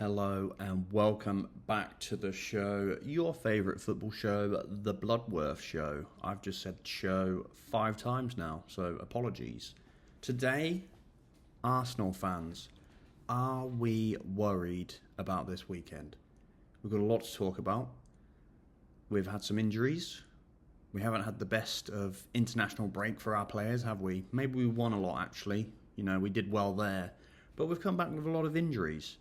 Hello and welcome back to the show, your favourite football show, the Bloodworth Show. I've just said show 5 times now, so apologies. Today, Arsenal fans, are we worried about this weekend? We've got a lot to talk about. We've had some injuries. We haven't had the best of international break for our players, have we? Maybe we won a lot, actually. We did well there. But we've come back with a lot of injuries.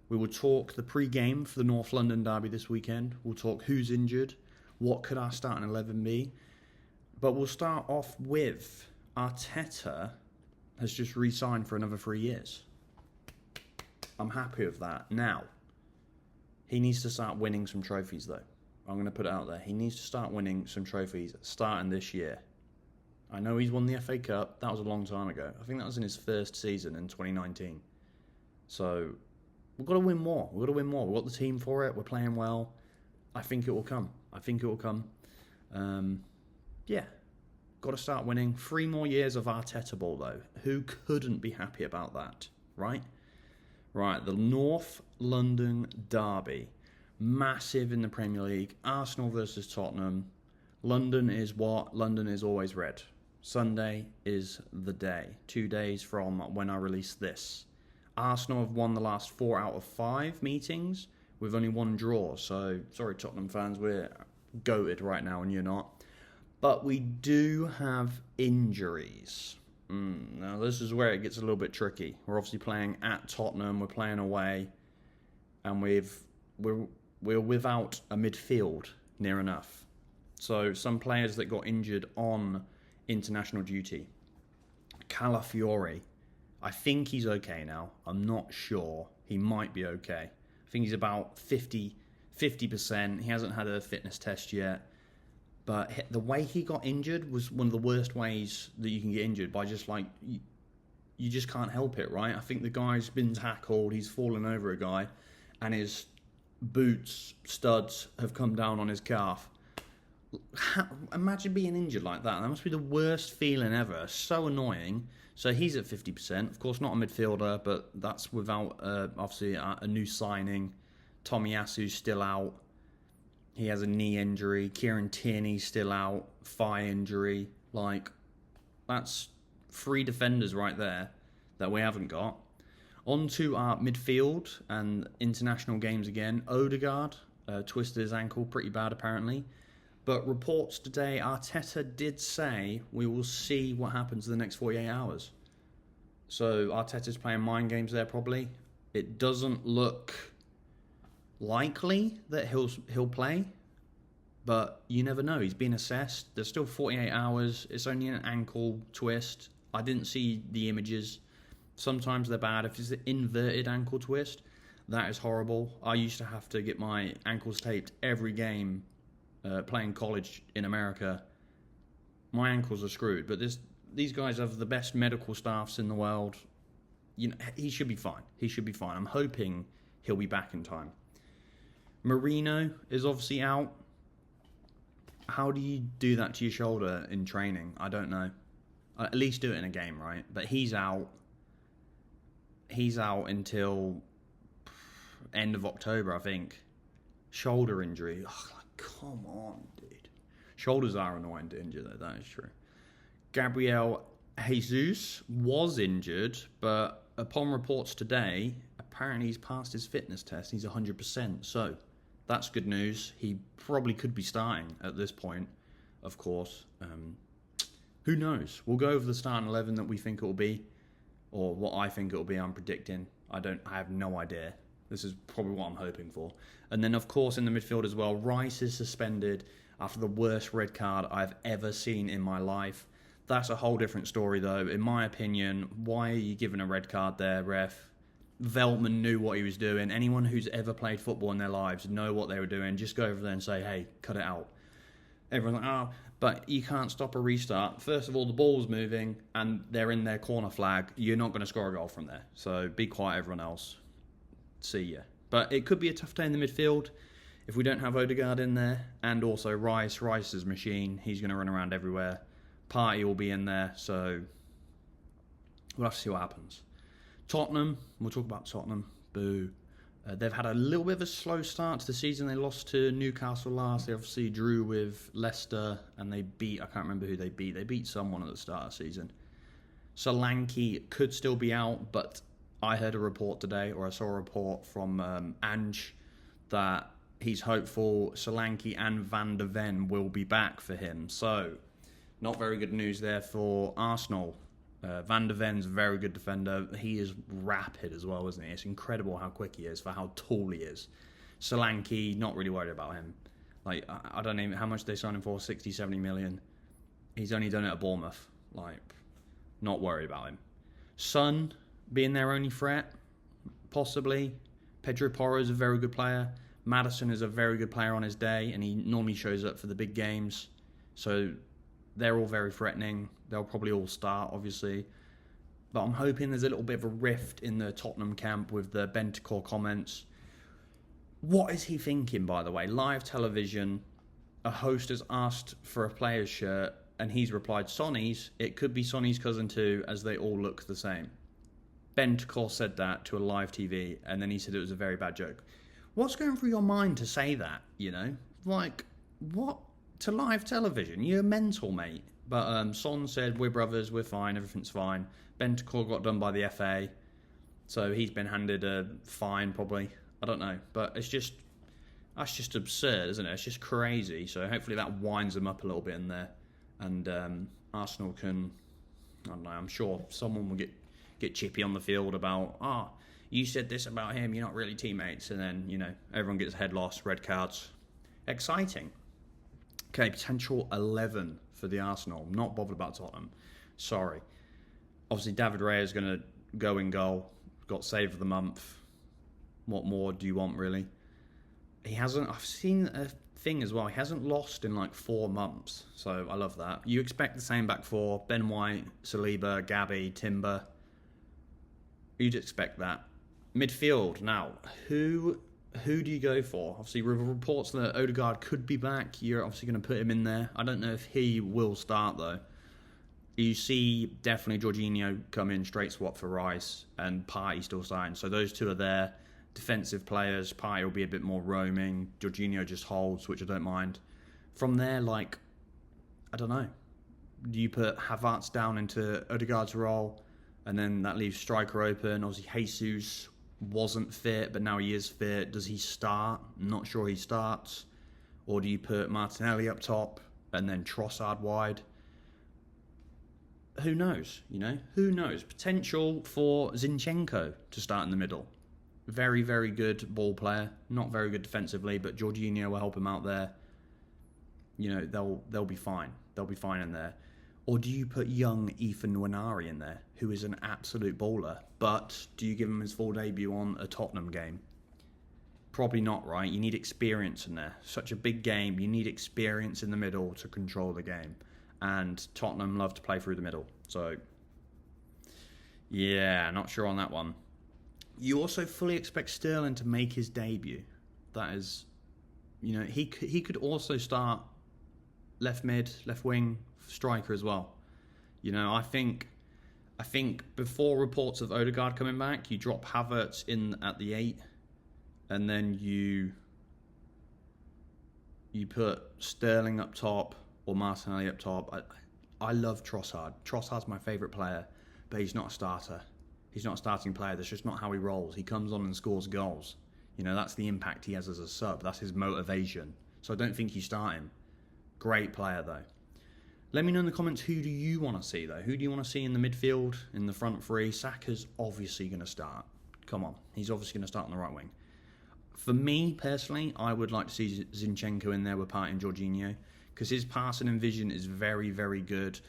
We will talk the pre-game for the North London derby this weekend. We'll talk who's injured, what could our starting 11 be. But we'll start off with Arteta has just re-signed for another 3 years. I'm happy with that. Now, he needs to start winning some trophies though. I'm going to put it out there. He needs to start winning some trophies starting this year. I know he's won the FA Cup. That was a long time ago. I think that was in his first season in 2019. So we've got to win more. We've got to win more. We've got the team for it. We're playing well. I think it will come. Got to start winning. 3 more years of Arteta ball, though. Who couldn't be happy about that, right? Right, the North London derby. Massive in the Premier League. Arsenal versus Tottenham. London is what? London is always red. Sunday is the day. 2 days from when I release this. Arsenal have won the last 4 out of 5 meetings with only 1 draw. So, sorry Tottenham fans, we're goated right now and you're not. But we do have injuries. Now this is where it gets a little bit tricky. We're obviously playing at Tottenham, we're playing away, and we're without a midfield near enough. So some players that got injured on international duty. Calafiore, I think he's okay now. I'm not sure. He might be okay. I think he's about 50%. He hasn't had a fitness test yet. But the way he got injured was one of the worst ways that you can get injured, by just like, you just can't help it, right? I think the guy's been tackled, he's fallen over a guy, and his boots, studs, have come down on his calf. Imagine being injured like that. That must be the worst feeling ever. So annoying. So he's at 50%. Of course, not a midfielder, but that's without, obviously, a new signing. Tomiyasu's still out. He has a knee injury. Kieran Tierney's still out. Thigh injury. That's 3 defenders right there that we haven't got. On to our midfield and international games again. Odegaard twisted his ankle pretty bad, apparently. But reports today, Arteta did say we will see what happens in the next 48 hours. So Arteta's playing mind games there probably. It doesn't look likely that he'll play, but you never know. He's been assessed. There's still 48 hours. It's only an ankle twist. I didn't see the images. Sometimes they're bad. If it's an inverted ankle twist, that is horrible. I used to have to get my ankles taped every game playing college in America. My ankles are screwed, but these guys have the best medical staffs in the world. He should be fine. I'm hoping he'll be back in time. Marino is obviously out. How do you do that to your shoulder in training? I don't know. At least do it in a game, right? But he's out. He's out until end of October, I think. Shoulder injury. Oh, come on, dude. Shoulders are annoying to injure, though. That is true. Gabriel Jesus was injured, but upon reports today, apparently he's passed his fitness test. He's 100%. So that's good news. He probably could be starting at this point, of course. Who knows? We'll go over the starting 11 that we think it will be, or what I think it will be. I'm predicting. I have no idea. This is probably what I'm hoping for. And then, of course, in the midfield as well, Rice is suspended after the worst red card I've ever seen in my life. That's a whole different story, though. In my opinion, why are you giving a red card there, ref? Veltman knew what he was doing. Anyone who's ever played football in their lives know what they were doing. Just go over there and say, hey, cut it out. Everyone's like, but you can't stop a restart. First of all, the ball's moving and they're in their corner flag. You're not going to score a goal from there. So be quiet, everyone else. See ya. But it could be a tough day in the midfield if we don't have Odegaard in there. And also Rice. Rice is a machine. He's going to run around everywhere. Partey will be in there. So we'll have to see what happens. Tottenham. We'll talk about Tottenham. Boo. They've had a little bit of a slow start to the season. They lost to Newcastle last. They obviously drew with Leicester, and they beat, I can't remember who they beat. They beat someone at the start of the season. Solanke could still be out, but I heard a report today, or I saw a report from Ange, that he's hopeful Solanke and Van de Ven will be back for him. So, not very good news there for Arsenal. Van de Ven's a very good defender. He is rapid as well, isn't he? It's incredible how quick he is for how tall he is. Solanke, not really worried about him. Like, I don't know how much they signed him for, 60, 70 million. He's only done it at Bournemouth. Like, not worried about him. Son being their only threat, possibly. Pedro Porro is a very good player. Maddison is a very good player on his day, and he normally shows up for the big games. So they're all very threatening. They'll probably all start, obviously. But I'm hoping there's a little bit of a rift in the Tottenham camp with the Bentancur comments. What is he thinking, by the way? Live television, a host has asked for a player's shirt, and he's replied, Sonny's. It could be Sonny's cousin too, as they all look the same. Bentancur said that to a live TV, and then he said it was a very bad joke. What's going through your mind to say that, you know? Like, what? To live television? You're mental, mate. But Son said, we're brothers, we're fine, everything's fine. Bentancur got done by the FA, so he's been handed a fine, probably. I don't know. But that's just absurd, isn't it? It's just crazy. So hopefully that winds them up a little bit in there. And Arsenal can, I don't know, I'm sure someone will get chippy on the field about, you said this about him, you're not really teammates. And then, you know, everyone gets head loss, red cards. Exciting. Okay, potential 11 for the Arsenal. I'm not bothered about Tottenham. Sorry. Obviously, David Raya is going to go in goal. Got save of the month. What more do you want, really? He hasn't... I've seen a thing as well. He hasn't lost in like 4 months. So I love that. You expect the same back four. Ben White, Saliba, Gabby, Timber. You'd expect that. Midfield. Now, who do you go for? Obviously, with reports that Odegaard could be back, you're obviously going to put him in there. I don't know if he will start, though. You see definitely Jorginho come in, straight swap for Rice, and Partey still starting. So those two are there. Defensive players. Partey will be a bit more roaming. Jorginho just holds, which I don't mind. From there, like, I don't know. Do you put Havertz down into Odegaard's role, and then that leaves striker open? Obviously, Jesus wasn't fit, but now he is fit. Does he start? I'm not sure he starts. Or do you put Martinelli up top and then Trossard wide? Who knows, you know? Who knows? Potential for Zinchenko to start in the middle. Very, very good ball player. Not very good defensively, but Jorginho will help him out there. You know, they'll be fine. They'll be fine in there. Or do you put young Ethan Nwaneri in there, who is an absolute baller, but do you give him his full debut on a Tottenham game? Probably not, right? You need experience in there. Such a big game, you need experience in the middle to control the game. And Tottenham love to play through the middle. So, yeah, not sure on that one. You also fully expect Sterling to make his debut. That is, you know, he could also start left mid, left wing, striker as well. You know, I think before reports of Odegaard coming back, you drop Havertz in at the 8, and then you put Sterling up top or Martinelli up top. I love Trossard. Trossard's my favourite player, but he's not a starter. He's not a starting player. That's just not how he rolls. He comes on and scores goals. You know, that's the impact he has as a sub. That's his motivation. So I don't think you start him. Great player, though. Let me know in the comments, who do you want to see, though? Who do you want to see in the midfield, in the front three? Saka's obviously going to start. Come on. He's obviously going to start on the right wing. For me, personally, I would like to see Zinchenko in there with Partey and Jorginho, because his passing and vision is very, very good.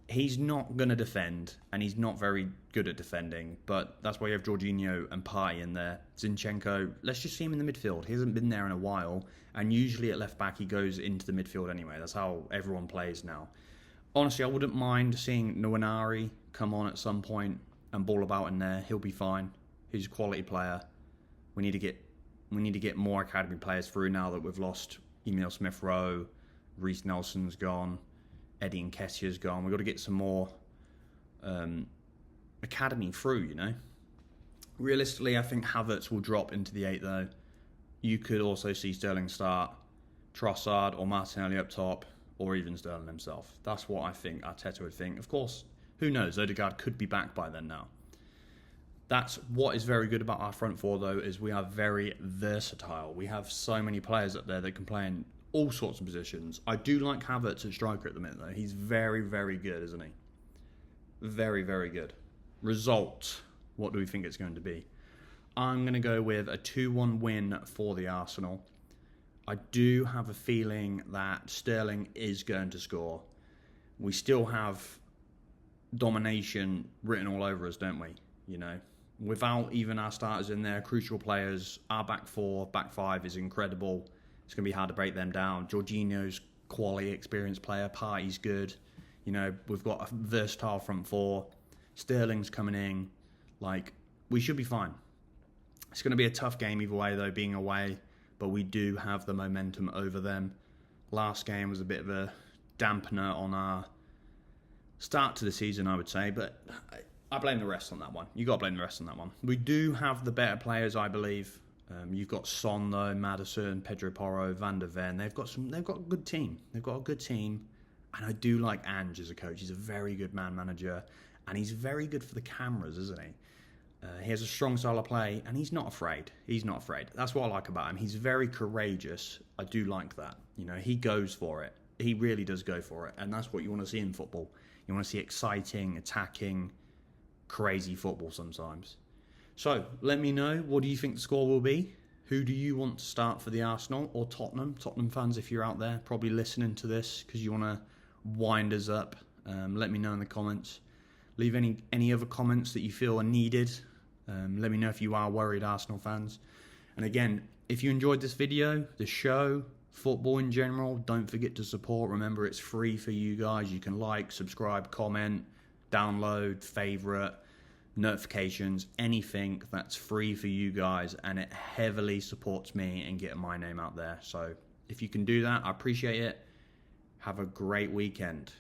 He's not going to defend, and he's not very good at defending, but that's why you have Jorginho and Partey in there. Zinchenko, let's just see him in the midfield. He hasn't been there in a while, and usually at left back he goes into the midfield anyway. That's how everyone plays now. Honestly, I wouldn't mind seeing Nwaneri come on at some point and ball about in there. He'll be fine. He's a quality player. We need to get more academy players through now that we've lost Emile Smith-Rowe, Reece Nelson's gone, Eddie Nketiah's gone. We've got to get some more academy through, you know. Realistically, I think Havertz will drop into the 8 though. You could also see Sterling start, Trossard or Martinelli up top, or even Sterling himself. That's what I think Arteta would think. Of course, who knows? Odegaard could be back by then now. That's what is very good about our front four, though, is we are very versatile. We have so many players up there that can play in all sorts of positions. I do like Havertz at striker at the minute, though. He's very, very good, isn't he? Very, very good. Result, what do we think it's going to be? I'm going to go with a 2-1 win for the Arsenal. I do have a feeling that Sterling is going to score. We still have domination written all over us, don't we? You know, without even our starters in there, crucial players, our back four, back five is incredible. It's going to be hard to break them down. Jorginho's quality, experienced player. Partey's good. You know, we've got a versatile front four. Sterling's coming in. Like, we should be fine. It's going to be a tough game either way, though, being away. But we do have the momentum over them. Last game was a bit of a dampener on our start to the season, I would say. But I blame the rest on that one. You got to blame the rest on that one. We do have the better players, I believe. You've got Son, though, Maddison, Pedro Porro, Van der Ven. They've got a good team. They've got a good team. And I do like Ange as a coach. He's a very good man manager. And he's very good for the cameras, isn't he? He has a strong style of play, and he's not afraid. He's not afraid. That's what I like about him. He's very courageous. I do like that. You know, he goes for it. He really does go for it. And that's what you want to see in football. You want to see exciting, attacking, crazy football sometimes. So, let me know, what do you think the score will be? Who do you want to start for the Arsenal or Tottenham? Tottenham fans, if you're out there, probably listening to this because you want to wind us up. Let me know in the comments. Leave any other comments that you feel are needed. Let me know if you are worried Arsenal fans. And again, if you enjoyed this video, the show, football in general, don't forget to support. Remember, it's free for you guys. You can like, subscribe, comment, download, favourite, notifications, anything that's free for you guys, and it heavily supports me in getting my name out there. So if you can do that, I appreciate it. Have a great weekend.